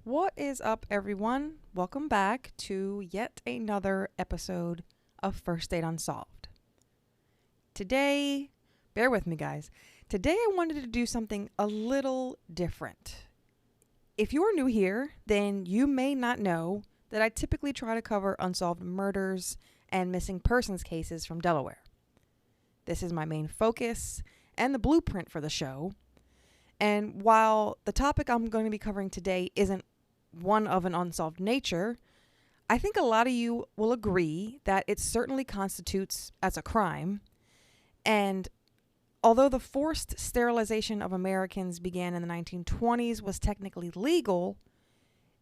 What is up, everyone? Welcome back to yet another episode of First Date Unsolved. Today, bear with me, guys. Today, I wanted to do something a little different. If you're new here, then you may not know that I typically try to cover unsolved murders and missing persons cases from Delaware. This is my main focus and the blueprint for the show. And while the topic I'm going to be covering today isn't one of an unsolved nature, I think a lot of you will agree that it certainly constitutes as a crime. And although the forced sterilization of Americans began in the 1920s was technically legal,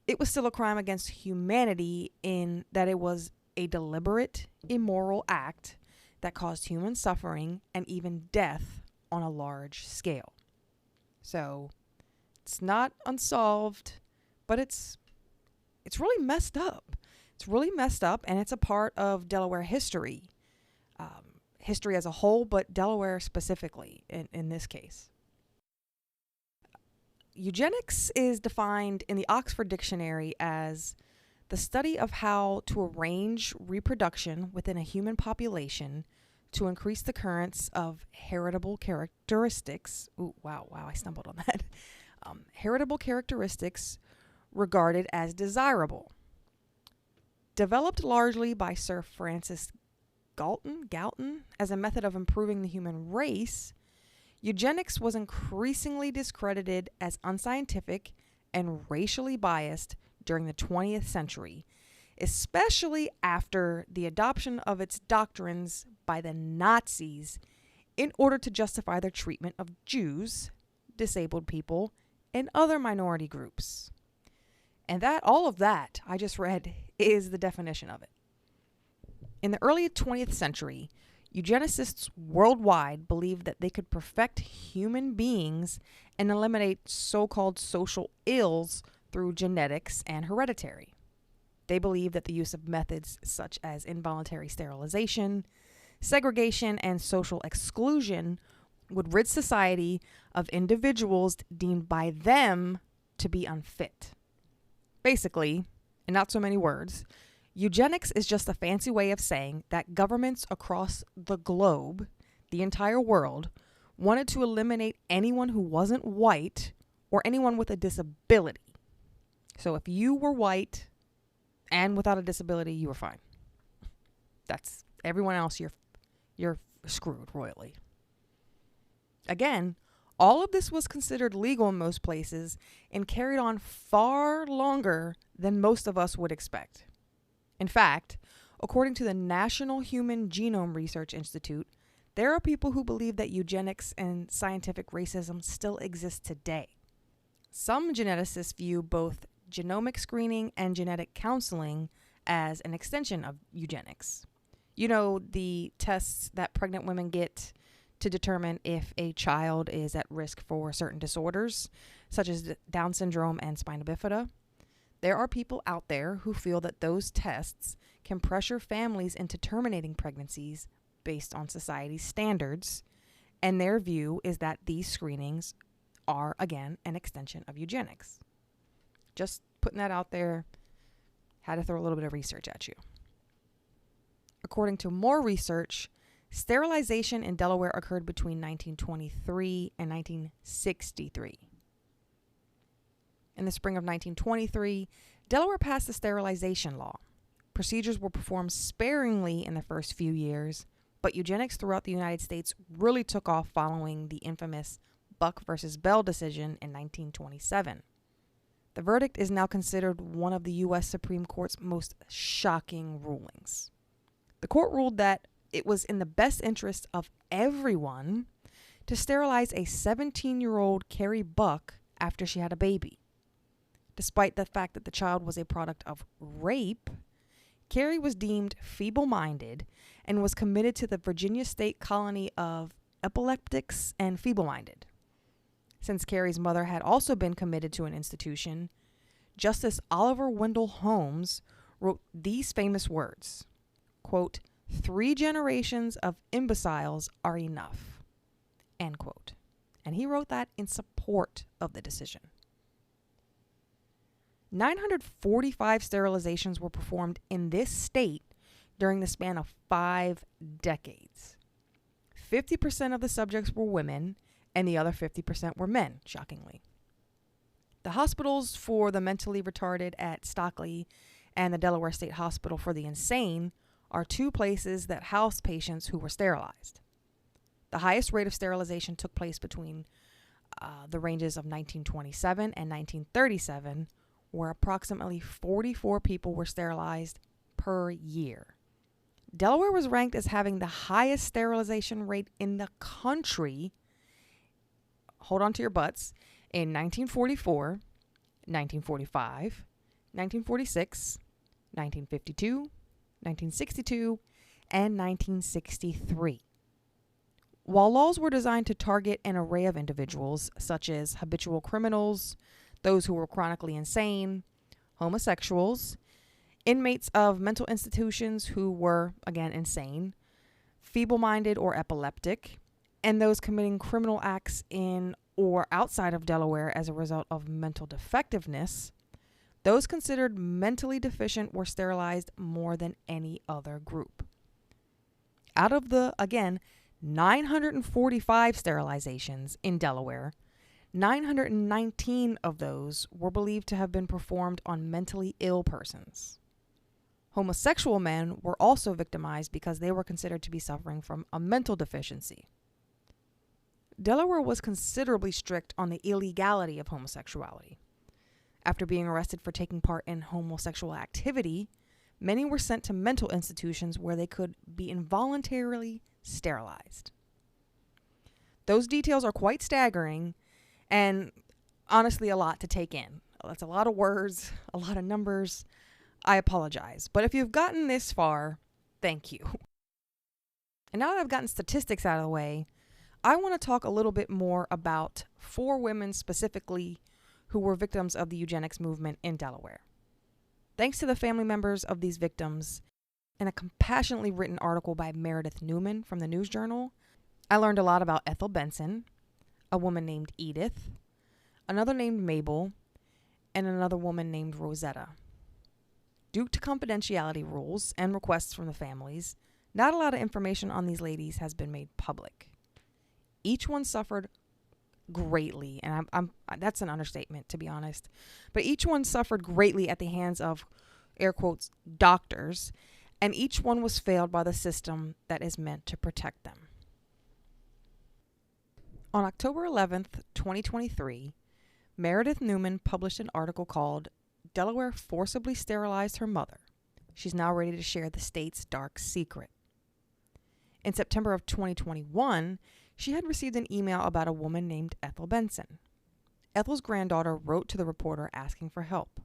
it was still a crime against humanity in that it was a deliberate, immoral act that caused human suffering and even death on a large scale. So it's not unsolved, but it's really messed up. It's really messed up, and it's a part of Delaware history. History as a whole, but Delaware specifically in this case. Eugenics is defined in the Oxford Dictionary as the study of how to arrange reproduction within a human population to increase the occurrence of heritable characteristics. Wow, I stumbled on that. Heritable characteristics regarded as desirable. Developed largely by Sir Francis Galton as a method of improving the human race, eugenics was increasingly discredited as unscientific and racially biased during the 20th century, especially after the adoption of its doctrines by the Nazis in order to justify their treatment of Jews, disabled people, and other minority groups. And all of that I just read is the definition of it. In the early 20th century, eugenicists worldwide believed that they could perfect human beings and eliminate so-called social ills through genetics and hereditary. They believed that the use of methods such as involuntary sterilization, segregation, and social exclusion would rid society of individuals deemed by them to be unfit. Basically, in not so many words, eugenics is just a fancy way of saying that governments across the globe, the entire world, wanted to eliminate anyone who wasn't white or anyone with a disability. So if you were white and without a disability, you were fine. That's everyone else, you're screwed royally. Again, all of this was considered legal in most places and carried on far longer than most of us would expect. In fact, according to the National Human Genome Research Institute, there are people who believe that eugenics and scientific racism still exist today. Some geneticists view both genomic screening and genetic counseling as an extension of eugenics. You know, the tests that pregnant women get to determine if a child is at risk for certain disorders, such as Down syndrome and spina bifida. There are people out there who feel that those tests can pressure families into terminating pregnancies based on society's standards, and their view is that these screenings are, again, an extension of eugenics. Just putting that out there, had to throw a little bit of research at you. According to more research, sterilization in Delaware occurred between 1923 and 1963. In the spring of 1923, Delaware passed the sterilization law. Procedures were performed sparingly in the first few years, but eugenics throughout the United States really took off following the infamous Buck versus Bell decision in 1927. The verdict is now considered one of the U.S. Supreme Court's most shocking rulings. The court ruled that it was in the best interest of everyone to sterilize a 17-year-old Carrie Buck after she had a baby. Despite the fact that the child was a product of rape, Carrie was deemed feeble-minded and was committed to the Virginia State Colony of Epileptics and Feeble-Minded. Since Carrie's mother had also been committed to an institution, Justice Oliver Wendell Holmes wrote these famous words, quote, "3 generations of imbeciles are enough," end quote. And he wrote that in support of the decision. 945 sterilizations were performed in this state during the span of 5 decades. 50% of the subjects were women, and the other 50% were men, shockingly. The hospitals for the mentally retarded at Stockley and the Delaware State Hospital for the Insane are two places that house patients who were sterilized. The highest rate of sterilization took place between the ranges of 1927 and 1937, where approximately 44 people were sterilized per year. Delaware was ranked as having the highest sterilization rate in the country, hold on to your butts, in 1944, 1945, 1946, 1952, 1962, and 1963. While laws were designed to target an array of individuals, such as habitual criminals, those who were chronically insane, homosexuals, inmates of mental institutions who were, again, insane, feeble-minded or epileptic, and those committing criminal acts in or outside of Delaware as a result of mental defectiveness, those considered mentally deficient were sterilized more than any other group. Out of the, again, 945 sterilizations in Delaware, 919 of those were believed to have been performed on mentally ill persons. Homosexual men were also victimized because they were considered to be suffering from a mental deficiency. Delaware was considerably strict on the illegality of homosexuality. After being arrested for taking part in homosexual activity, many were sent to mental institutions where they could be involuntarily sterilized. Those details are quite staggering and honestly a lot to take in. That's a lot of words, a lot of numbers. I apologize. But if you've gotten this far, thank you. And now that I've gotten statistics out of the way, I want to talk a little bit more about 4 women specifically who were victims of the eugenics movement in Delaware. Thanks to the family members of these victims and a compassionately written article by Meredith Newman from the News Journal, I learned a lot about Ethel Benson, a woman named Edith, another named Mabel, and another woman named Rosetta. Due to confidentiality rules and requests from the families, not a lot of information on these ladies has been made public. Each one suffered greatly, and that's an understatement, to be honest, but each one suffered greatly at the hands of, air quotes, doctors, and each one was failed by the system that is meant to protect them. On October 11th, 2023, Meredith Newman published an article called "Delaware Forcibly Sterilized Her Mother. She's now ready to share the state's dark secret." In September of 2021, she had received an email about a woman named Ethel Benson. Ethel's granddaughter wrote to the reporter asking for help.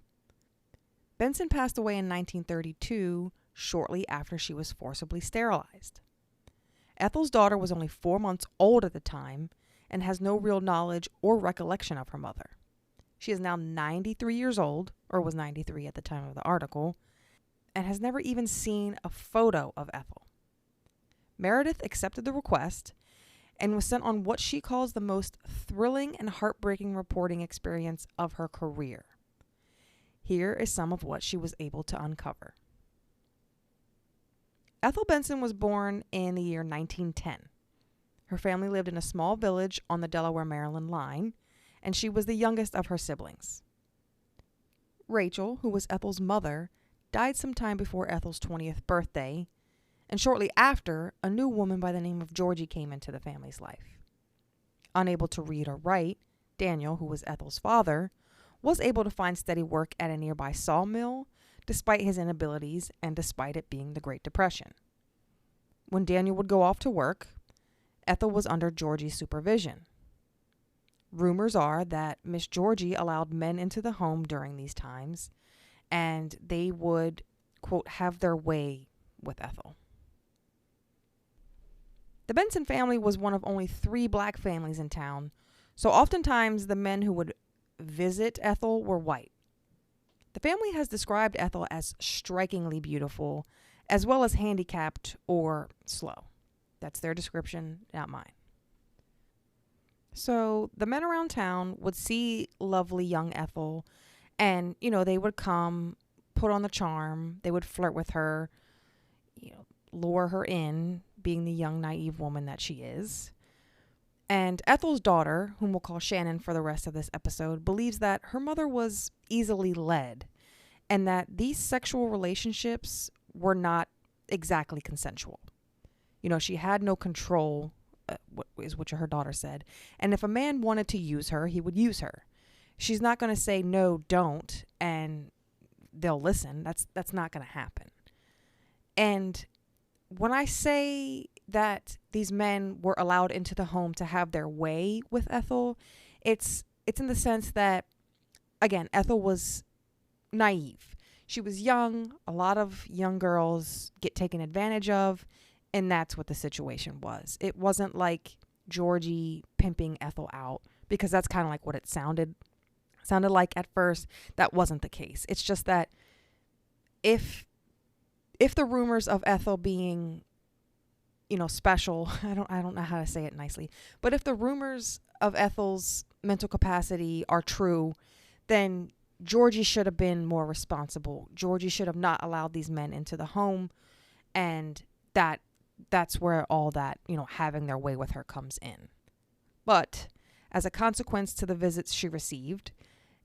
Benson passed away in 1932, shortly after she was forcibly sterilized. Ethel's daughter was only 4 months old at the time and has no real knowledge or recollection of her mother. She is now 93 years old, or was 93 at the time of the article, and has never even seen a photo of Ethel. Meredith accepted the request and was sent on what she calls the most thrilling and heartbreaking reporting experience of her career. Here is some of what she was able to uncover. Ethel Benson was born in the year 1910. Her family lived in a small village on the Delaware-Maryland line, and she was the youngest of her siblings. Rachel, who was Ethel's mother, died sometime before Ethel's 20th birthday, and shortly after, a new woman by the name of Georgie came into the family's life. Unable to read or write, Daniel, who was Ethel's father, was able to find steady work at a nearby sawmill, despite his inabilities and despite it being the Great Depression. When Daniel would go off to work, Ethel was under Georgie's supervision. Rumors are that Miss Georgie allowed men into the home during these times, and they would, quote, have their way with Ethel. The Benson family was one of only 3 black families in town, so oftentimes the men who would visit Ethel were white. The family has described Ethel as strikingly beautiful, as well as handicapped or slow. That's their description, not mine. So the men around town would see lovely young Ethel And, they would come, put on the charm, they would flirt with her, lure her in, being the young, naive woman that she is. And Ethel's daughter, whom we'll call Shannon for the rest of this episode, believes that her mother was easily led and that these sexual relationships were not exactly consensual. She had no control, is what her daughter said. And if a man wanted to use her, he would use her. She's not going to say, no, don't, and they'll listen. That's not going to happen. And when I say that these men were allowed into the home to have their way with Ethel, it's in the sense that, again, Ethel was naive. She was young. A lot of young girls get taken advantage of, and that's what the situation was. It wasn't like Georgie pimping Ethel out, because that's kind of like what it sounded like at first. That wasn't the case. It's just that if the rumors of Ethel being special, I don't know how to say it nicely, but if the rumors of Ethel's mental capacity are true, then Georgie should have been more responsible. Georgie should have not allowed these men into the home, and that's where all that, having their way with her comes in. But as a consequence to the visits she received,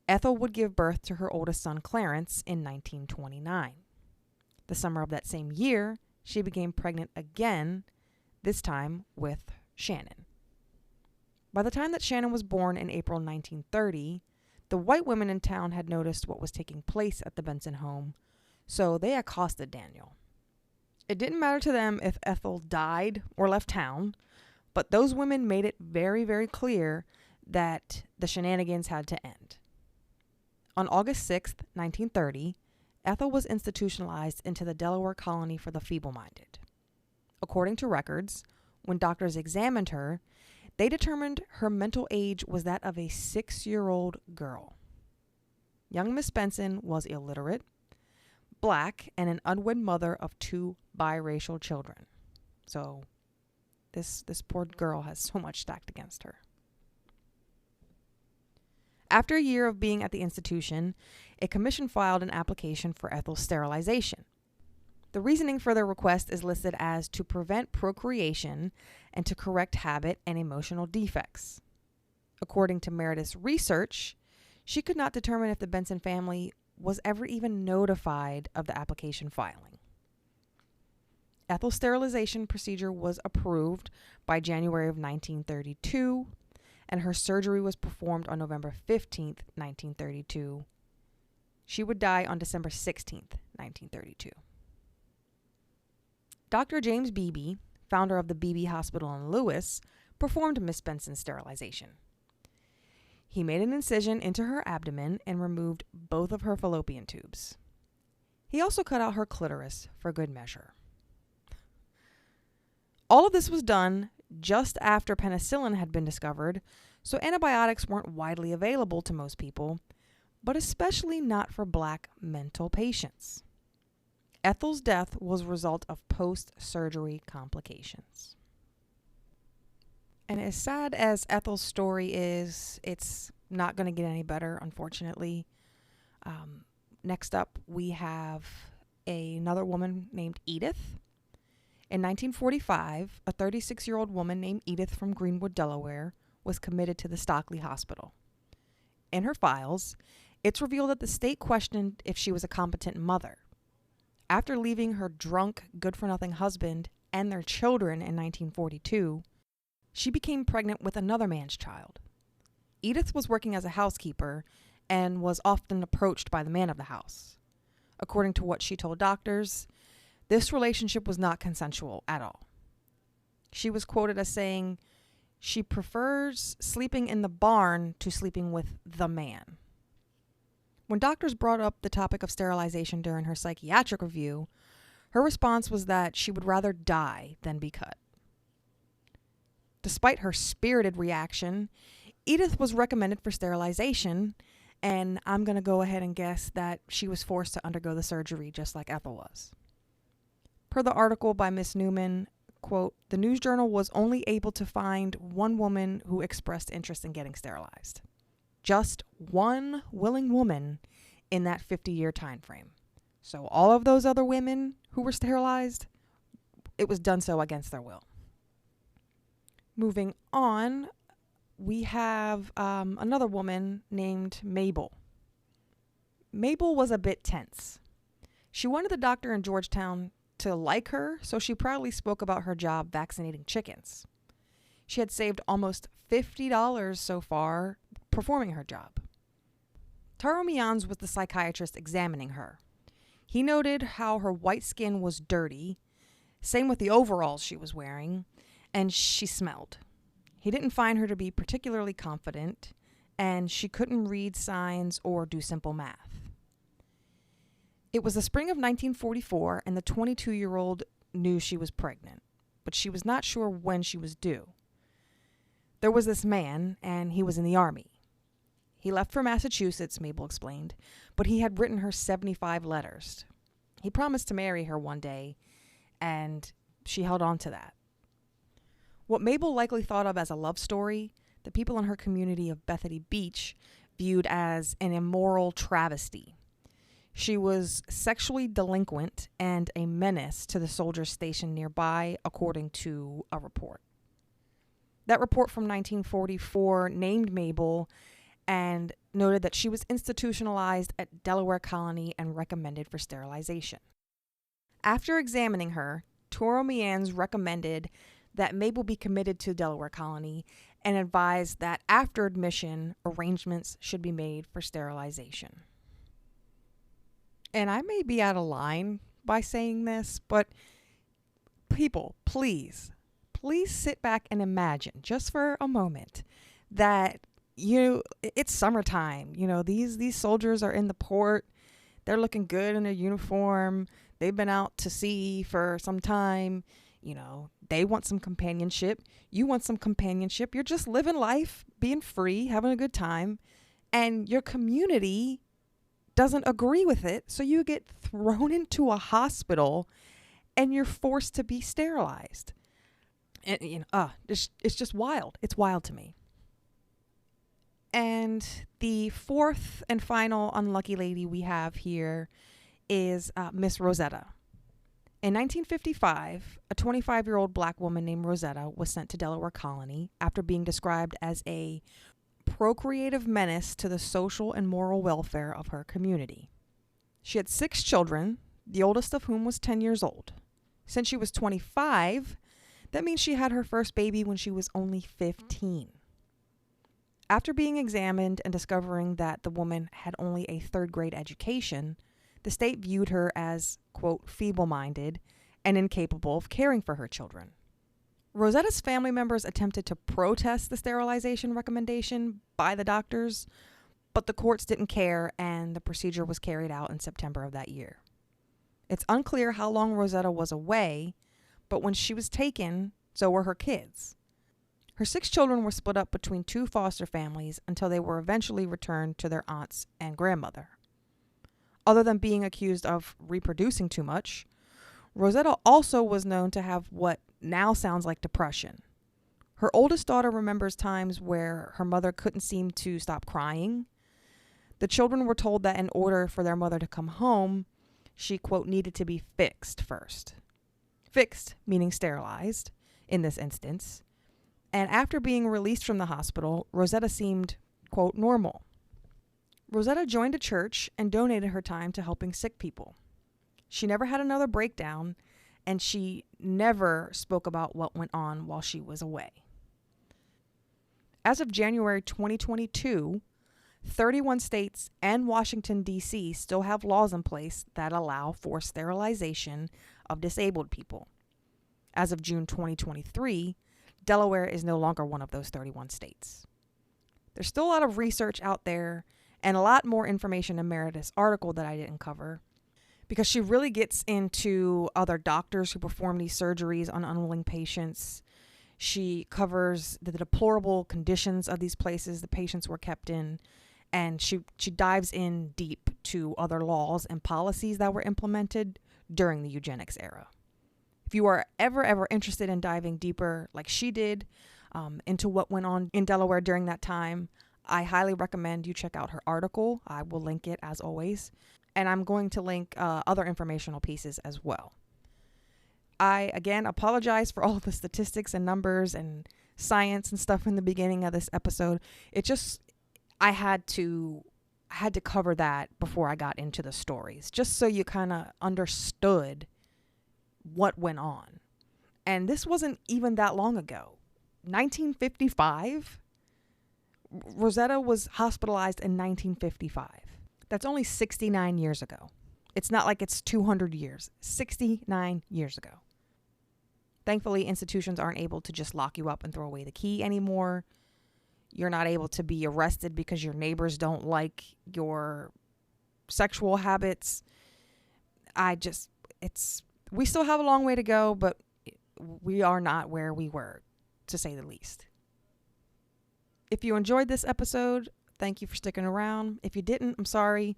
Ethel would give birth to her oldest son, Clarence, in 1929. The summer of that same year, she became pregnant again, this time with Shannon. By the time that Shannon was born in April 1930, the white women in town had noticed what was taking place at the Benson home, so they accosted Daniel. It didn't matter to them if Ethel died or left town, but those women made it very, very clear that the shenanigans had to end. On August 6th, 1930, Ethel was institutionalized into the Delaware colony for the feeble-minded. According to records, when doctors examined her, they determined her mental age was that of a 6-year-old girl. Young Miss Benson was illiterate, black, and an unwed mother of 2 biracial children. So this poor girl has so much stacked against her. After a year of being at the institution, a commission filed an application for Ethel's sterilization. The reasoning for their request is listed as to prevent procreation and to correct habit and emotional defects. According to Meredith's research, she could not determine if the Benson family was ever even notified of the application filing. Ethel's sterilization procedure was approved by January of 1932, and her surgery was performed on November 15th, 1932. She would die on December 16th, 1932. Dr. James Beebe, founder of the Beebe Hospital in Lewis, performed Miss Benson's sterilization. He made an incision into her abdomen and removed both of her fallopian tubes. He also cut out her clitoris for good measure. All of this was done just after penicillin had been discovered, so antibiotics weren't widely available to most people, but especially not for black mental patients. Ethel's death was a result of post-surgery complications. And as sad as Ethel's story is, it's not going to get any better, unfortunately. Next up, we have another woman named Edith. In 1945, a 36-year-old woman named Edith from Greenwood, Delaware, was committed to the Stockley Hospital. In her files, it's revealed that the state questioned if she was a competent mother. After leaving her drunk, good-for-nothing husband and their children in 1942, she became pregnant with another man's child. Edith was working as a housekeeper and was often approached by the man of the house. According to what she told doctors, this relationship was not consensual at all. She was quoted as saying, "She prefers sleeping in the barn to sleeping with the man." When doctors brought up the topic of sterilization during her psychiatric review, her response was that she would rather die than be cut. Despite her spirited reaction, Edith was recommended for sterilization, and I'm going to go ahead and guess that she was forced to undergo the surgery just like Ethel was. Per the article by Miss Newman, quote, "The News Journal was only able to find one woman who expressed interest in getting sterilized. Just one willing woman in that 50-year time frame. So all of those other women who were sterilized, it was done so against their will. Moving on, we have another woman named Mabel. Mabel was a bit tense. She wanted the doctor in Georgetown to like her, so she proudly spoke about her job vaccinating chickens. She had saved almost $50 so far performing her job. Taro Mians was the psychiatrist examining her. He noted how her white skin was dirty, same with the overalls she was wearing, and she smelled. He didn't find her to be particularly confident, and she couldn't read signs or do simple math. It was the spring of 1944, and the 22-year-old knew she was pregnant, but she was not sure when she was due. There was this man, and he was in the Army. He left for Massachusetts, Mabel explained, but he had written her 75 letters. He promised to marry her one day, and she held on to that. What Mabel likely thought of as a love story, the people in her community of Bethany Beach viewed as an immoral travesty. She was sexually delinquent and a menace to the soldiers stationed nearby, according to a report. That report from 1944 named Mabel and noted that she was institutionalized at Delaware Colony and recommended for sterilization. After examining her, Taro Mians recommended that Mabel be committed to Delaware Colony and advised that after admission, arrangements should be made for sterilization. And I may be out of line by saying this, but people, please sit back and imagine just for a moment that it's summertime. These soldiers are in the port. They're looking good in their uniform. They've been out to sea for some time. They want some companionship. You want some companionship. You're just living life, being free, having a good time. And your community doesn't agree with it. So you get thrown into a hospital and you're forced to be sterilized. And, it's just wild. It's wild to me. And the fourth and final unlucky lady we have here is Miss Rosetta. In 1955, a 25-year-old black woman named Rosetta was sent to Delaware Colony after being described as a procreative menace to the social and moral welfare of her community. She had 6 children, the oldest of whom was 10 years old. Since she was 25, that means she had her first baby when she was only 15. After being examined and discovering that the woman had only a 3rd grade education, the state viewed her as, quote, feeble-minded and incapable of caring for her children. Rosetta's family members attempted to protest the sterilization recommendation by the doctors, but the courts didn't care and the procedure was carried out in September of that year. It's unclear how long Rosetta was away, but when she was taken, so were her kids. Her 6 children were split up between 2 foster families until they were eventually returned to their aunts and grandmother. Other than being accused of reproducing too much, Rosetta also was known to have what now sounds like depression. Her oldest daughter remembers times where her mother couldn't seem to stop crying. The children were told that in order for their mother to come home, she, quote, needed to be fixed first. Fixed, meaning sterilized, in this instance. And after being released from the hospital, Rosetta seemed, quote, normal. Rosetta joined a church and donated her time to helping sick people. She never had another breakdown, and she never spoke about what went on while she was away. As of January 2022, 31 states and Washington, D.C. still have laws in place that allow for sterilization of disabled people. As of June 2023, Delaware is no longer one of those 31 states. There's still a lot of research out there and a lot more information in Meredith's article that I didn't cover, because she really gets into other doctors who perform these surgeries on unwilling patients. She covers the deplorable conditions of these places the patients were kept in, and she dives in deep to other laws and policies that were implemented during the eugenics era. If you are ever interested in diving deeper like she did into what went on in Delaware during that time, I highly recommend you check out her article. I will link it as always. And I'm going to link other informational pieces as well. I, again, apologize for all the statistics and numbers and science and stuff in the beginning of this episode. I had to cover that before I got into the stories, just so you kind of understood what went on. And this wasn't even that long ago. 1955? Rosetta was hospitalized in 1955. That's only 69 years ago. It's not like it's 200 years. 69 years ago. Thankfully, institutions aren't able to just lock you up and throw away the key anymore. You're not able to be arrested because your neighbors don't like your sexual habits. We still have a long way to go, but we are not where we were, to say the least. If you enjoyed this episode, thank you for sticking around. If you didn't, I'm sorry.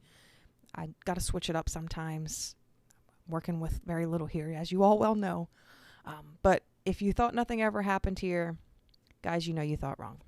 I got to switch it up sometimes. I'm working with very little here, as you all well know. But if you thought nothing ever happened here, guys, you know you thought wrong.